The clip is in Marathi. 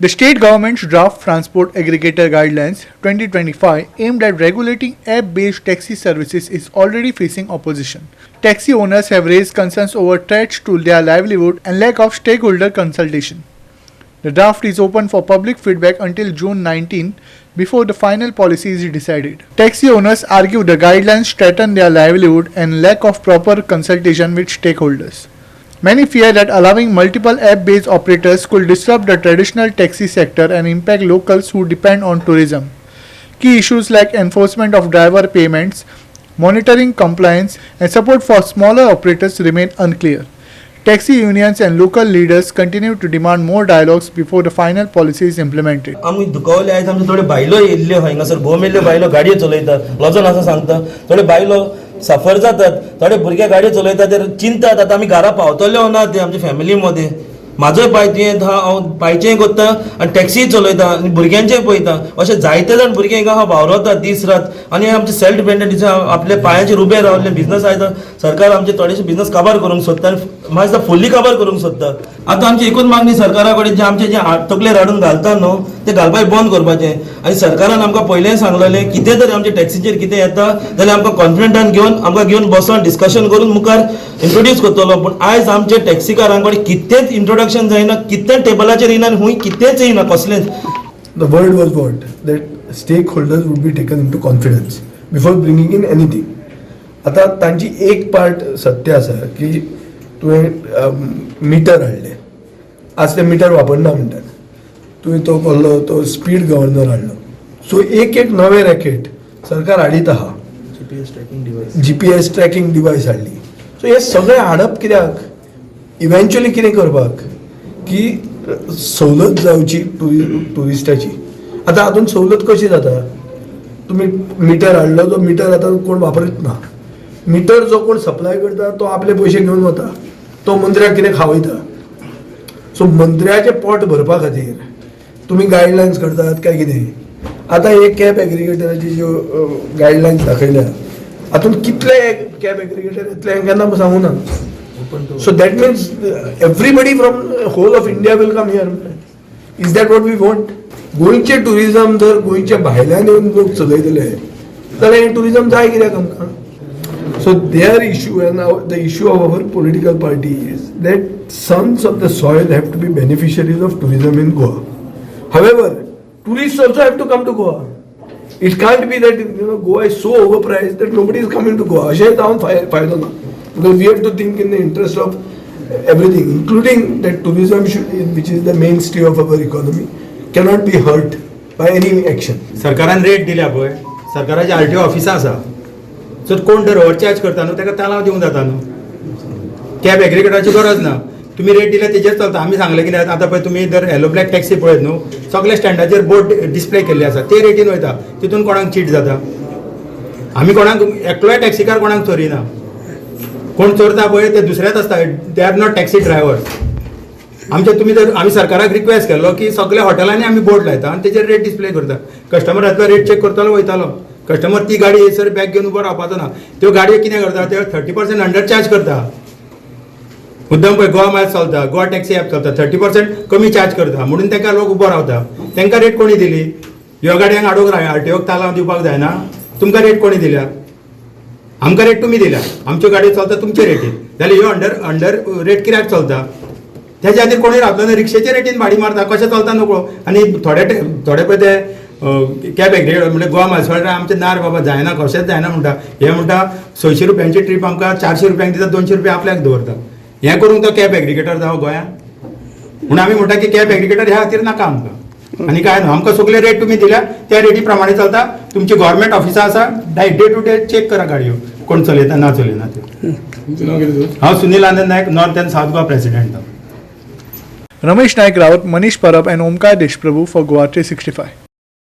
The state government's draft Transport Aggregator Guidelines 2025 aimed at regulating app-based taxi services is already facing opposition. Taxi owners have raised concerns over threats to their livelihood and lack of stakeholder consultation. The draft is open for public feedback until June 19 before the final policy is decided. Taxi owners argue the guidelines threaten their livelihood and lack of proper consultation with stakeholders. Many fear that allowing multiple app-based operators could disrupt the traditional taxi sector and impact locals who depend on tourism. Key issues like enforcement of driver payments, monitoring compliance, and support for smaller operators remain unclear. Taxi unions and local leaders continue to demand more dialogues before the final policy is implemented. आम्ही दुखावले आहेत आमचे थोडे बायलो येयल्ले हांगासर गोमेल्ले बायलो गाडयो चलयतात लजन असं सांगता थोडे बायलो सफर जातात थोडे भुरगे गाडयो चलयतात ते चिंतात आता आम्ही घरा पावतले ना ते आमच्या फॅमिली मध्ये माझोय पायचें हांव पायचें करता आनी टॅक्सी चलयता आनी भुरग्यांचें पळयता अशें जायते जाण भुरगे हिंगा हांव वावरता दीस रात आनी आमचे सेल्फ डिपेंडंट आपल्या पांयाचेर उबे रावल्ले बिझनस आयता सरकार आमचे थोडेशे बिझनस काबार करूंक सोदता आनी म्हाका फुल्ली काबार करूंक सोदता आतां आमची एकूच मागणी सरकारा कडेन जे आमचे जे तकले राडून घालता न्हू ते घालपाक बंद करपाचें आनी सरकारान आमकां पयलें सांगलेलें कितें तरी आमच्या टॅक्सीचेर कितें येता जाल्यार आमकां कॉन्फिडंटान आमकां घेवन बसोन डिस्कशन करून मुखार इंट्रोड्यूस करतलो पूण आयज आमचे टॅक्सीकारां कडेन कितेंच इंट्रोडक्शन जायना कितें टेबलाचेर येयना आनी हूंय कितेंच येयना कसलेंच. The word was what? That stakeholders would be taken into confidence before bringing in anything. आता तांची एक पार्ट सत्य आसा की तुवें मिटर हाडले आज ते मिटर वापरना म्हणटात तुवें तो कसलो तो स्पीड गव्हर्नर हाडलो सो एक नवे रॅकेट सरकार हाडीत आहा GPS ट्रॅकिंग डिवायस हाडली सो हे सगळें हाडप कित्याक इव्हेंच्युअली कितें करपाक की सवलत जावची टुरिस्टाची. आतां हातून सवलत कशी जाता तुमी मिटर हाडलो तो मिटर आतां कोण वापरीत ना मिटर जो कोण सप्लाय करता तो आपले पयशे घेवन वता तो मंत्र्याक कितें खावयता सो मंत्र्याचें पोट भरपा खातीर तुमी गायडलायन्स करतात काय कितें. आतां हे कॅब एग्रिगेटराची ज्यो गायडलायन्स दाखयल्या हातून कितले कॅब एग्रिगेटर येतले हांवें केन्ना सांगूं ना. So that means everybody from whole of India will come here. Is that what we want? गोंयचे टुरिझम जर गोंयच्या भायल्यान येवन लोक चलयतले जाल्यार हे टुरिझम जाय कित्याक आमकां. So their issue and the issue of our political party is that sons of the soil have to be beneficiaries of tourism in Goa. However, tourists also have to come to Goa. It can't be that Goa is so overpriced that nobody is coming to Goa. अशें जावन फायदो ना. Because we have to think in the interest of everything, including that tourism, which is the mainstay of our economy, cannot be hurt by any action. सरकारान रेट दिल्या पळय सरकाराची RTO ऑफिसां आसा जर कोण तर ओव्हरचार्ज करता न्हू ताका तालाव दिवंक जाता न्हू. कॅब एग्रिगेटराची गरज ना तुमी रेट दिल्यार तेजेर चलता. आमी सांगलें कितें आतां पळय तुमी जर येलो ब्लॅक टॅक्सी पळयत न्हू सगळे स्टँडाचेर बोर्ड डिस्प्ले केल्ले आसा ते रेटीन वयता तितून कोणाक चीट जाता. आमी कोणाक एकलोय टॅक्सीकार कोणाक चोरिना कोण चोरता पळय ते दुसरेच आसता they are not taxi driver. आमचे तुमी जर आमी सरकाराक रिक्वेस्ट केल्लो की सगळ्या हॉटेलांनी आमी बोर्ड लायता आनी तेजेर रेट डिस्प्ले करता कस्टमर येतलो रेट चॅक करतलो वयतालो कस्टमर ती गाडी येयसर बॅग घेवन उबो रावपाचो ना. त्यो गाडयो कितें करता त्यो 30% अंडर चार्ज करता. मुद्दम पळय गोवा मायल्स चलता गोवा टॅक्सी ॲप चलता 30% कमी चार्ज करता म्हणून ताका लोक उबो रावता. तांकां रेट कोणी दिली ह्यो गाडयांक हाडूंक RTOक तालाव दिवपाक जायना. तुमकां रेट कोणी दिल्या आमकां रेट तुमी दिल्या आमच्यो गाडयो चलता तुमचे रेटीन जाल्यार ह्यो अंडर रेट कित्याक चलता. त्याच्या खातीर कोणी रावतलो ना रिक्षेच्या रेटीन भाडी मारता कशें चलता नको. आनी थोडे पळय ते कॅब एग्रिगेटर म्हणजे गोवा म्युनिसिपालिटी आमचे नार बाबा जायना कशेंच जायना म्हणटा. हे म्हणटा 600 रुपयांची ट्रीप आमकां 400 रुपयांक दिता 200 रुपया आपल्याक दवरता. हें करूंक तो कॅब एग्रिगेटर जावं गोंयांत म्हूण आमी म्हणटा की कॅब एग्रिगेटर ह्या खातीर नाका आमकां. आनी काय न्हू आमकां सगळे रेट तुमी दिल्या त्या रेटी प्रमाणे चलता. तुमची गव्हर्मेंट ऑफिसां आसा डे टू डे चेक करा गाडयो कोण चलयता ना चलयना त्यो. हांव Sunil Anand Naik north and south Goa president. Ramesh Naik Rawat, Manish Parab and Omkar Deshprabhu for Goa 365.